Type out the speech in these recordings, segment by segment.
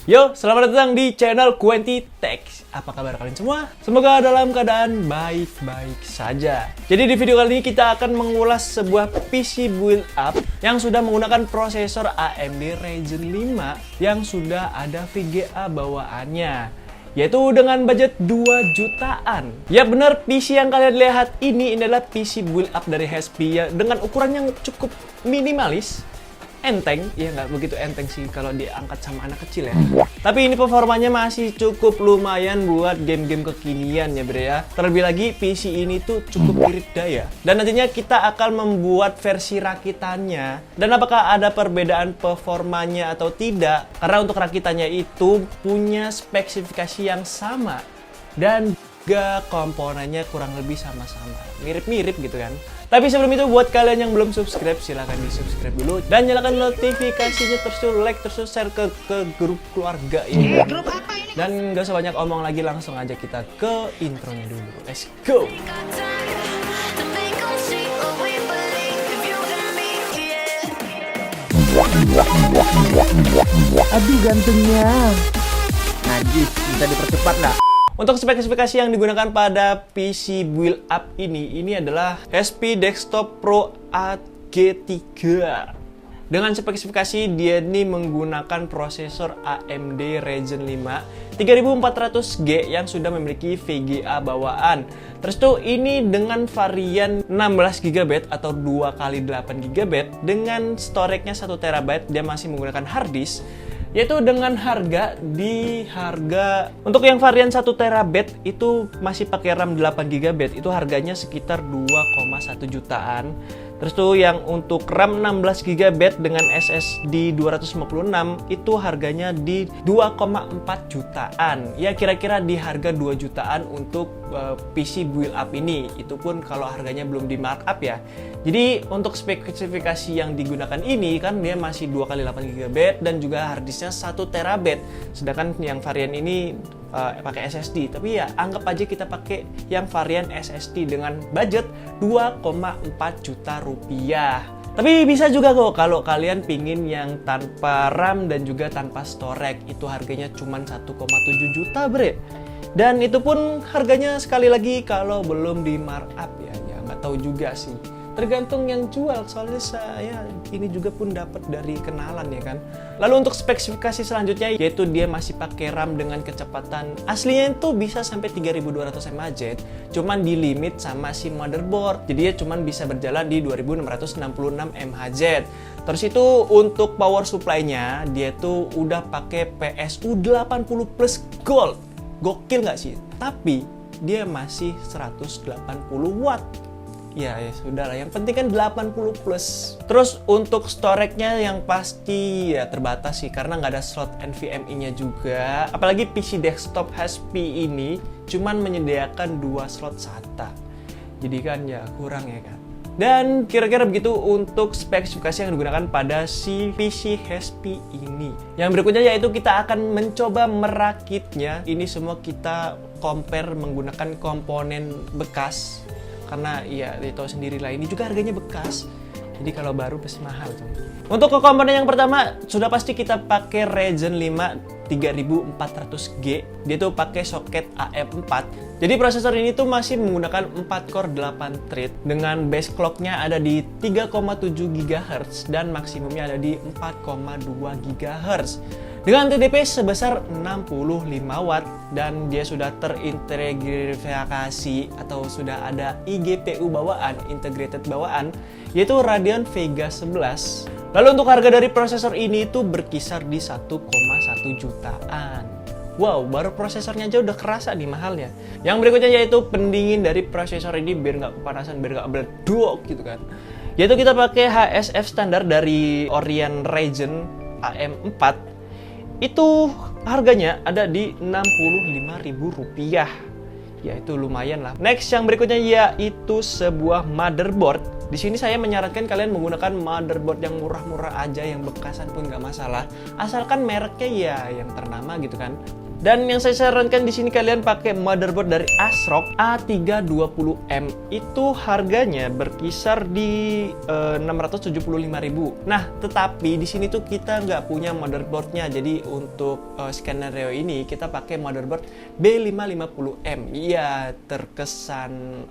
Yo, selamat datang di channel Quenty Tech. Apa kabar kalian semua? Semoga dalam keadaan baik-baik saja. Jadi di video kali ini kita akan mengulas sebuah PC build up yang sudah menggunakan prosesor AMD Ryzen 5 yang sudah ada VGA bawaannya, yaitu dengan budget 2 jutaan. Ya benar, PC yang kalian lihat ini adalah PC build up dari HP ya, dengan ukuran yang cukup minimalis. Enteng, ya nggak begitu enteng sih kalau diangkat sama anak kecil ya. Tapi ini performanya masih cukup lumayan buat game-game kekinian ya bre ya. Terlebih lagi PC ini tuh cukup irit daya. Dan nantinya kita akan membuat versi rakitannya. Dan apakah ada perbedaan performanya atau tidak? Karena untuk rakitannya itu punya spesifikasi yang sama. Dan juga komponennya kurang lebih sama-sama. Mirip-mirip gitu kan. Tapi sebelum itu, buat kalian yang belum subscribe, silahkan di-subscribe dulu. Dan nyalakan notifikasinya, terus like, terus share ke grup keluarga ini. Grup apa ini? Dan gak usah banyak omong lagi, langsung aja kita ke intronya dulu. Let's go! Aduh gantengnya. Najis, bisa dipercepat lah. Untuk spesifikasi yang digunakan pada PC build up ini adalah HP Desktop Pro AG3. Dengan spesifikasi dia ini menggunakan prosesor AMD Ryzen 5 3400G yang sudah memiliki VGA bawaan. Terus tuh ini dengan varian 16GB atau 2x8GB dengan storage-nya 1TB, dia masih menggunakan hard disk. Yaitu dengan harga untuk yang varian 1TB itu masih pakai RAM 8GB, itu harganya sekitar 2,1 jutaan. Terus tuh yang untuk RAM 16GB dengan SSD 256 itu harganya di 2,4 jutaan. Ya kira-kira di harga 2 jutaan untuk PC build up ini. Itu pun kalau harganya belum di markup ya. Jadi untuk spesifikasi yang digunakan ini kan dia masih 2x8GB dan juga harddisknya 1TB. Sedangkan yang varian ini pakai SSD. Tapi ya anggap aja kita pakai yang varian SSD dengan budget 2,4 juta rupiah. Tapi bisa juga kok kalau kalian pingin yang tanpa RAM dan juga tanpa storage, itu harganya cuma 1,7 juta bre. Dan itu pun harganya sekali lagi kalau belum di markup ya nggak tahu juga sih. Tergantung yang jual, soalnya saya ini juga pun dapat dari kenalan ya kan. Lalu untuk spesifikasi selanjutnya yaitu dia masih pakai RAM dengan kecepatan aslinya itu bisa sampai 3200 mAh, cuman di limit sama si motherboard. Jadi dia cuman bisa berjalan di 2666 mAh. Terus itu untuk power supply-nya dia tuh udah pakai PSU 80 Plus Gold. Gokil nggak sih? Tapi dia masih 180 watt. Ya sudah lah, yang penting kan 80 plus. Terus untuk storage-nya yang pasti ya terbatas sih, karena nggak ada slot NVMe-nya juga. Apalagi PC desktop HP ini cuman menyediakan 2 slot SATA. Jadi kan ya kurang ya kan. Dan kira-kira begitu untuk spesifikasi yang digunakan pada si PC HP ini. Yang berikutnya yaitu kita akan mencoba merakitnya. Ini semua kita compare menggunakan komponen bekas. Karena ya tahu sendiri lah, ini juga harganya bekas. Jadi kalau baru pasti mahal tuh. Untuk komponen yang pertama sudah pasti kita pakai Ryzen 5 3400G. Dia tuh pakai soket AM4. Jadi prosesor ini tuh masih menggunakan 4 core 8 thread dengan base clock-nya ada di 3,7 GHz dan maksimumnya ada di 4,2 GHz. Dengan TDP sebesar 65 watt dan dia sudah terintegrasi atau sudah ada IGPU bawaan, integrated bawaan, yaitu Radeon Vega 11. Lalu untuk harga dari prosesor ini itu berkisar di 1,1 jutaan. Wow, baru prosesornya aja udah kerasa nih mahalnya. Yang berikutnya yaitu pendingin dari prosesor ini biar nggak kepanasan, biar nggak meledak gitu kan. Yaitu kita pakai HSF standar dari Orion Ryzen AM4. Itu harganya ada di Rp65.000. Ya itu lumayan lah. Next yang berikutnya yaitu sebuah motherboard. Di sini saya menyarankan kalian menggunakan motherboard yang murah-murah aja, yang bekasan pun nggak masalah. Asalkan mereknya ya yang ternama gitu kan. Dan yang saya sarankan di sini kalian pakai motherboard dari ASRock A320M. Itu harganya berkisar di 675.000. Nah, tetapi di sini tuh kita nggak punya motherboardnya. Jadi untuk skenario ini kita pakai motherboard B550M. Iya, terkesan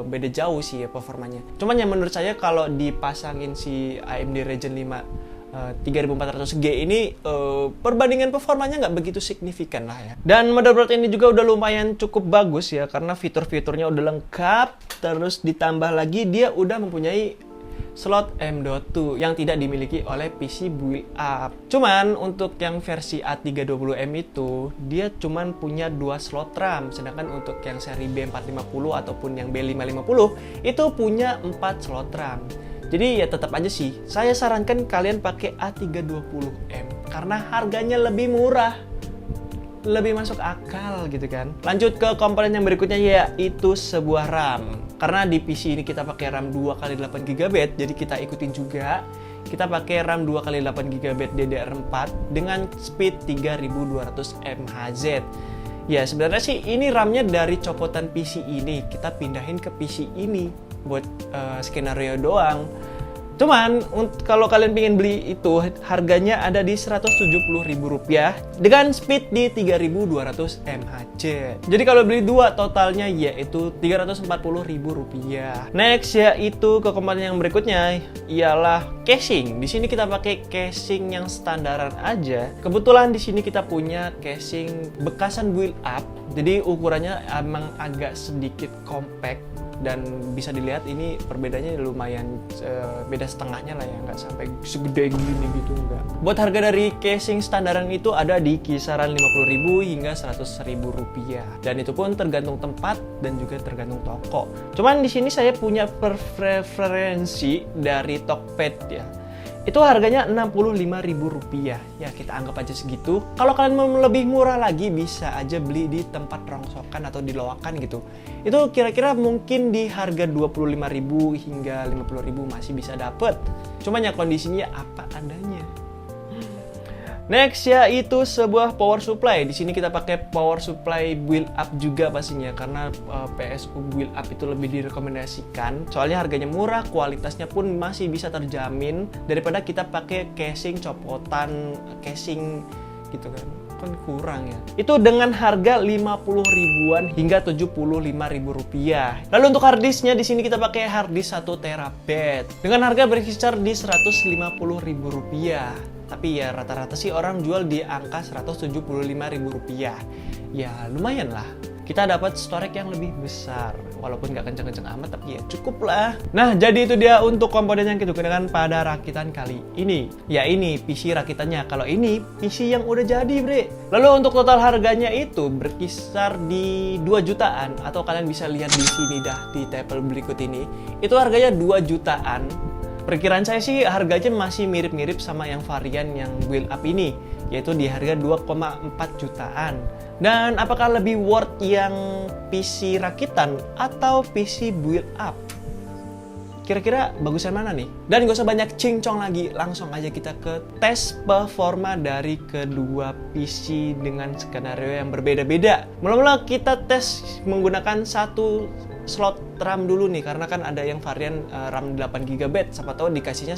beda jauh sih ya performanya. Cuman yang menurut saya kalau dipasangin si AMD Ryzen 5 3400G ini perbandingan performanya nggak begitu signifikan lah ya. Dan motherboard ini juga udah lumayan cukup bagus ya, karena fitur-fiturnya udah lengkap. Terus ditambah lagi dia udah mempunyai slot M.2 yang tidak dimiliki oleh PC Build Up. Cuman untuk yang versi A320M itu dia cuman punya 2 slot RAM, sedangkan untuk yang seri B450 ataupun yang B550 itu punya 4 slot RAM. Jadi ya tetap aja sih, saya sarankan kalian pakai A320M karena harganya lebih murah, lebih masuk akal gitu kan. Lanjut ke komponen yang berikutnya, yaitu sebuah RAM. Karena di PC ini kita pakai RAM 2x8GB, jadi kita ikutin juga. Kita pakai RAM 2x8GB DDR4 dengan speed 3200 MHz. Ya sebenarnya sih ini RAM-nya dari copotan PC ini, kita pindahin ke PC ini buat skenario doang. Cuman kalau kalian pengen beli itu harganya ada di Rp170.000 dengan speed di 3200 mHz. Jadi kalau beli dua totalnya yaitu Rp340.000. Next yaitu ke komponen yang berikutnya ialah casing. Di sini kita pakai casing yang standaran aja. Kebetulan di sini kita punya casing bekasan Build Up. Jadi ukurannya emang agak sedikit compact. Dan bisa dilihat ini perbedaannya lumayan beda setengahnya lah ya, nggak sampai segede gini gitu enggak. Buat harga dari casing standaran itu ada di kisaran Rp50.000 hingga Rp100.000 dan itu pun tergantung tempat dan juga tergantung toko. Cuman di sini saya punya preferensi dari Tokped ya. Itu harganya Rp65.000. Ya kita anggap aja segitu. Kalau kalian mau lebih murah lagi bisa aja beli di tempat rongsokan atau di loakan gitu. Itu kira-kira mungkin di harga Rp25.000 hingga Rp50.000 masih bisa dapet. Cuman ya kondisinya apa adanya. Next yaitu sebuah power supply. Di sini kita pakai power supply Build Up juga pastinya karena PSU Build Up itu lebih direkomendasikan. Soalnya harganya murah, kualitasnya pun masih bisa terjamin daripada kita pakai casing copotan casing gitu kan kurang ya. Itu dengan harga 50 ribuan hingga Rp75.000. Lalu untuk harddisknya di sini kita pakai harddisk 1 TB dengan harga berkisar di Rp150.000. Tapi ya rata-rata sih orang jual di angka Rp175.000. Ya lumayan lah. Kita dapat storage yang lebih besar. Walaupun nggak kenceng-kenceng amat, tapi ya cukup lah. Nah, jadi itu dia untuk komponen yang kita gunakan pada rakitan kali ini. Ya ini PC rakitannya. Kalau ini PC yang udah jadi, bre. Lalu untuk total harganya itu berkisar di 2 jutaan. Atau kalian bisa lihat di sini dah, di tabel berikut ini. Itu harganya 2 jutaan. Perkiraan saya sih harganya masih mirip-mirip sama yang varian yang Build Up ini, yaitu di harga 2,4 jutaan. Dan apakah lebih worth yang PC rakitan atau PC Build Up? Kira-kira bagusan mana nih? Dan gak usah banyak cincong lagi, langsung aja kita ke tes performa dari kedua PC dengan skenario yang berbeda-beda. Mula-mula kita tes menggunakan satu slot RAM dulu nih, karena kan ada yang varian RAM 8GB, siapa tahu dikasihnya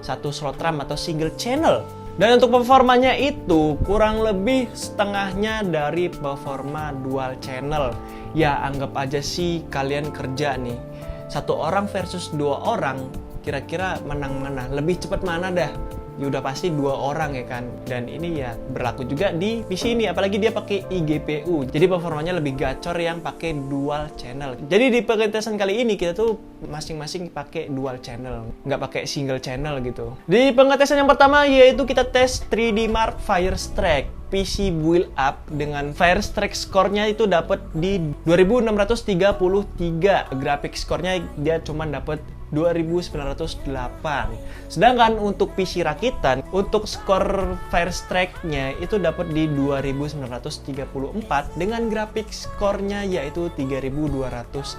satu slot RAM atau single channel. Dan untuk performanya itu kurang lebih setengahnya dari performa dual channel. Ya anggap aja sih kalian kerja nih, 1 orang versus 2 orang, kira-kira menang mana? Lebih cepat mana dah? Ya udah pasti 2 orang ya kan. Dan ini ya berlaku juga di PC ini, apalagi dia pakai eGPU. Jadi performanya lebih gacor yang pakai dual channel. Jadi di pengetesan kali ini kita tuh masing-masing pakai dual channel, nggak pakai single channel gitu. Di pengetesan yang pertama yaitu kita tes 3D Mark Firestrike PC Build Up dengan Firestrike skornya itu dapat di 2633. Grafik skornya dia cuma dapat 2908. Sedangkan untuk PC rakitan, untuk skor Firestrike-nya itu dapat di 2934 dengan grafik skornya yaitu 3206.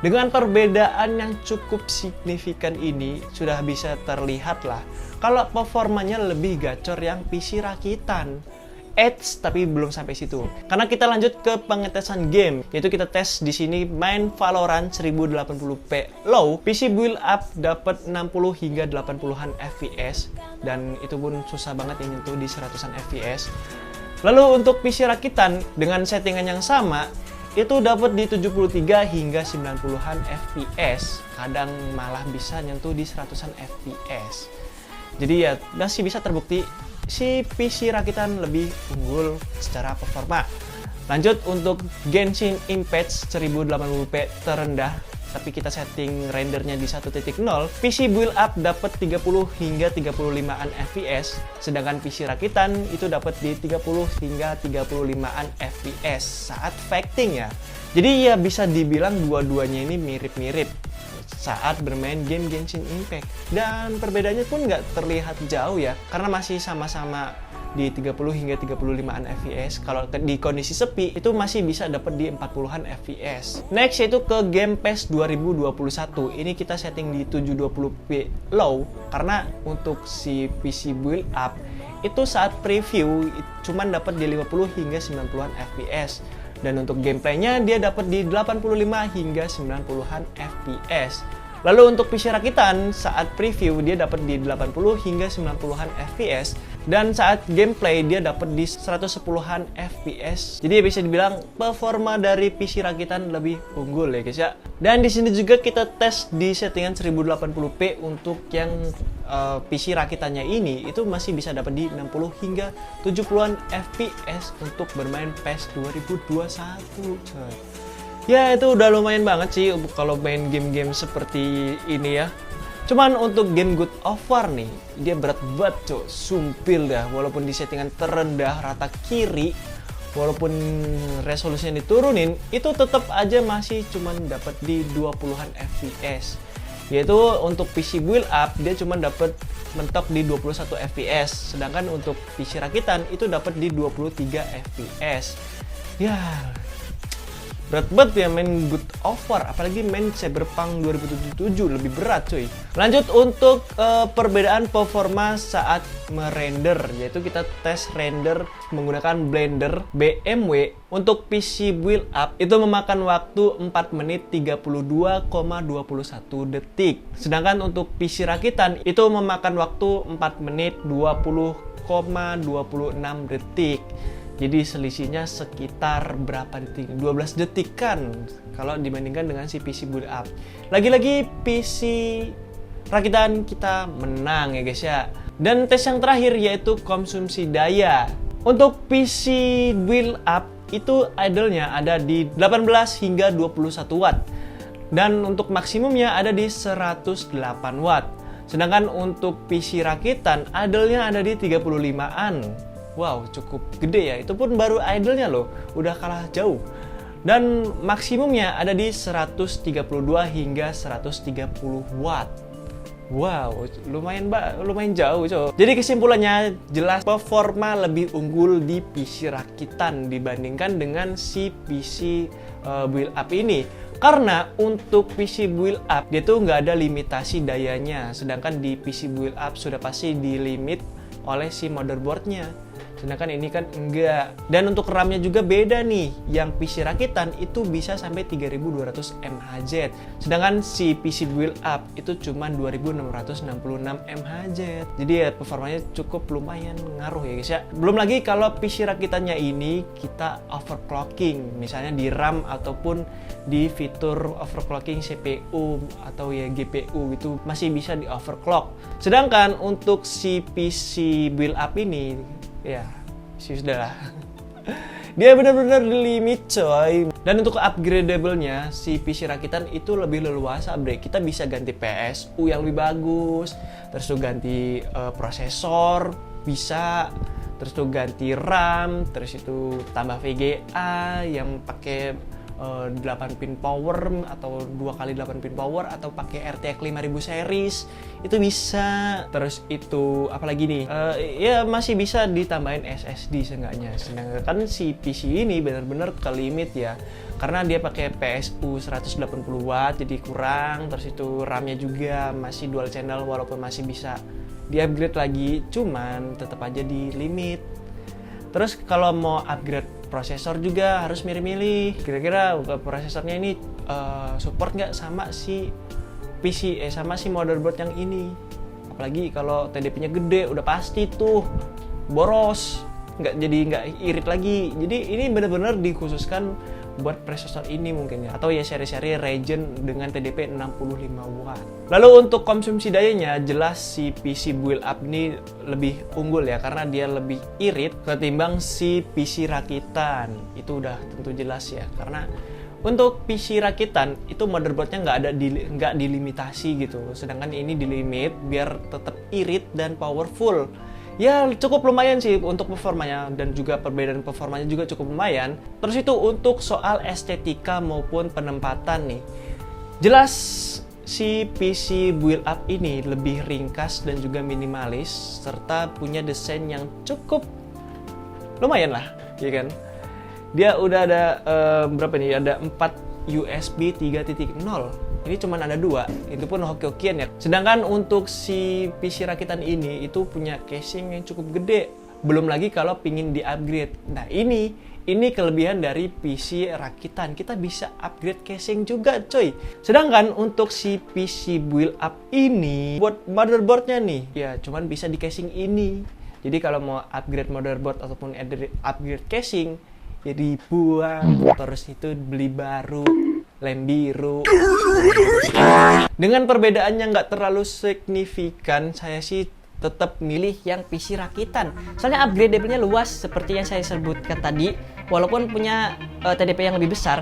Dengan perbedaan yang cukup signifikan ini sudah bisa terlihat lah kalau performanya lebih gacor yang PC rakitan. Eits, tapi belum sampai situ. Karena kita lanjut ke pengetesan game, yaitu kita tes di sini main Valorant 1080p low, PC build up dapat 60 hingga 80-an FPS dan itu pun susah banget yang nyentuh di 100-an FPS. Lalu untuk PC rakitan dengan settingan yang sama itu dapat di 73 hingga 90-an FPS, kadang malah bisa nyentuh di 100-an FPS. Jadi ya masih bisa terbukti si PC rakitan lebih unggul secara performa. Lanjut untuk Genshin Impact 1080p terendah, tapi kita setting rendernya di 1.0, PC build up dapat 30 hingga 35-an FPS, sedangkan PC rakitan itu dapat di 30 hingga 35-an FPS saat fighting ya. Jadi ya bisa dibilang dua-duanya ini mirip-mirip saat bermain game Genshin Impact, dan perbedaannya pun nggak terlihat jauh ya, karena masih sama-sama di 30 hingga 35-an FPS. Kalau di kondisi sepi itu masih bisa dapat di 40-an FPS. Next yaitu ke Game Pass 2021. Ini kita setting di 720p low karena untuk si PC build up itu saat preview cuman dapat di 50 hingga 90-an FPS. Dan untuk gameplaynya dia dapat di 85 hingga 90-an FPS. Lalu untuk PC rakitan saat preview dia dapat di 80 hingga 90-an FPS, dan saat gameplay dia dapat di 110-an FPS. Jadi bisa dibilang performa dari PC rakitan lebih unggul ya guys ya. Dan di sini juga kita tes di settingan 1080p untuk yang PC rakitannya ini itu masih bisa dapat di 60 hingga 70-an FPS untuk bermain PES 2021 coy. Ya itu udah lumayan banget sih kalau main game-game seperti ini ya. Cuman untuk game God of War nih, dia berat banget coy, sumpil dah. Walaupun di settingan terendah rata kiri, walaupun resolusinya diturunin, itu tetap aja masih cuman dapat di 20-an FPS. Yaitu untuk PC build up dia cuman dapat mentok di 21 FPS, sedangkan untuk PC rakitan itu dapat di 23 FPS. Ya berat banget ya main God of War, apalagi main Cyberpunk 2077 lebih berat cuy. Lanjut untuk perbedaan performa saat merender, yaitu kita tes render menggunakan Blender BMW. Untuk PC build up itu memakan waktu 4 menit 32,21 detik. Sedangkan untuk PC rakitan itu memakan waktu 4 menit 20,26 detik. Jadi selisihnya sekitar berapa detik? 12 detik kan kalau dibandingkan dengan si PC build up. Lagi-lagi PC rakitan kita menang ya guys ya. Dan tes yang terakhir yaitu konsumsi daya. Untuk PC build up itu idle-nya ada di 18 hingga 21 watt. Dan untuk maksimumnya ada di 108 watt. Sedangkan untuk PC rakitan idle-nya ada di 35-an. Wow, cukup gede ya. Itu pun baru idle-nya loh, udah kalah jauh. Dan maksimumnya ada di 132 hingga 130 watt. Wow, lumayan jauh, coy. Jadi kesimpulannya jelas performa lebih unggul di PC rakitan dibandingkan dengan si PC build up ini. Karena untuk PC build up dia tuh nggak ada limitasi dayanya, sedangkan di PC build up sudah pasti dilimit oleh si motherboardnya. Sedangkan ini kan enggak. Dan untuk RAM-nya juga beda nih. Yang PC rakitan itu bisa sampai 3200 mHz. Sedangkan si PC build up itu cuma 2666 mHz. Jadi ya performanya cukup lumayan ngaruh ya guys ya. Belum lagi kalau PC rakitannya ini kita overclocking, misalnya di RAM ataupun di fitur overclocking CPU atau ya GPU gitu masih bisa di overclock. Sedangkan untuk si PC build up ini ya, sudah lah. Dia benar-benar di limit coy. Dan untuk upgradable-nya si PC rakitan itu lebih leluasa bre. Kita bisa ganti PSU yang lebih bagus, terus tuh ganti prosesor bisa, terus tuh ganti RAM, terus itu tambah VGA yang pakai 8 pin power atau 2x8 pin power atau pakai RTX 5000 series itu bisa. Terus itu apalagi nih ya masih bisa ditambahin SSD seenggaknya. Sedangkan si PC ini benar-benar ke limit ya, karena dia pakai PSU 180 watt jadi kurang. Terus itu RAM-nya juga masih dual channel walaupun masih bisa di-upgrade lagi, cuman tetap aja di limit. Terus kalau mau upgrade prosesor juga harus milih-milih. Kira-kira prosesornya ini support nggak sama si PC, sama si motherboard yang ini. Apalagi kalau TDP-nya gede, udah pasti tuh boros, nggak irit lagi. Jadi ini benar-benar dikhususkan buat prosesor ini mungkin ya, atau ya seri-seri Ryzen dengan TDP 65 watt. Lalu untuk konsumsi dayanya, jelas si PC build up ini lebih unggul ya, karena dia lebih irit ketimbang si PC rakitan. Itu udah tentu jelas ya, karena untuk PC rakitan itu motherboardnya nggak dilimitasi gitu, sedangkan ini dilimit biar tetap irit dan powerful. Ya cukup lumayan sih untuk performanya, dan juga perbedaan performanya juga cukup lumayan. Terus itu untuk soal estetika maupun penempatan nih, jelas si PC build up ini lebih ringkas dan juga minimalis, serta punya desain yang cukup lumayan lah, ya kan. Dia udah ada berapa nih? Ada 4 USB 3.0. Ini cuma ada 2, itu pun hoki-hokian ya. Sedangkan untuk si PC rakitan ini itu punya casing yang cukup gede. Belum lagi kalau pingin di-upgrade. Nah ini kelebihan dari PC rakitan. Kita bisa upgrade casing juga coy. Sedangkan untuk si PC build up ini, buat motherboardnya nih, ya cuman bisa di casing ini. Jadi kalau mau upgrade motherboard ataupun upgrade casing, ya dibuang, terus itu beli baru, lem biru. Dengan perbedaan yang nggak terlalu signifikan, saya sih tetap milih yang PC rakitan. Soalnya upgradable-nya luas seperti yang saya sebutkan tadi, walaupun punya TDP yang lebih besar.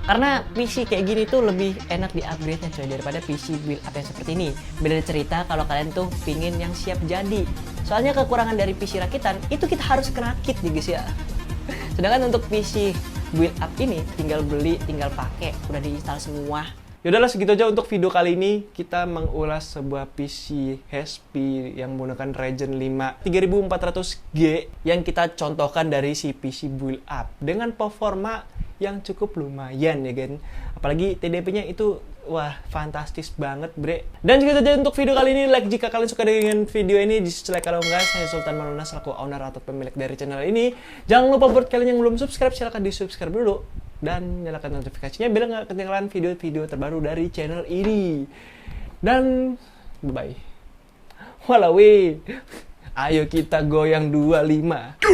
Karena PC kayak gini tuh lebih enak di-upgrade-nya coy daripada PC build up yang seperti ini. Beda cerita kalau kalian tuh pingin yang siap jadi. Soalnya kekurangan dari PC rakitan itu kita harus kerakit nih guys ya. Sedangkan untuk PC build up ini tinggal beli, tinggal pakai, udah diinstal semua. Yaudahlah segitu aja untuk video kali ini. Kita mengulas sebuah PC HP yang menggunakan Ryzen 5 3400G yang kita contohkan dari si PC build up dengan performa yang cukup lumayan ya kan. Apalagi TDP-nya itu wah fantastis banget bre. Dan segitu aja untuk video kali ini. Like jika kalian suka dengan video ini, dislike kalau enggak. Saya Sultan Manuna selaku owner atau pemilik dari channel ini. Jangan lupa buat kalian yang belum subscribe, silahkan di subscribe dulu dan nyalakan notifikasinya biar nggak ketinggalan video-video terbaru dari channel ini. Dan bye-bye. Walawi, ayo kita goyang 25.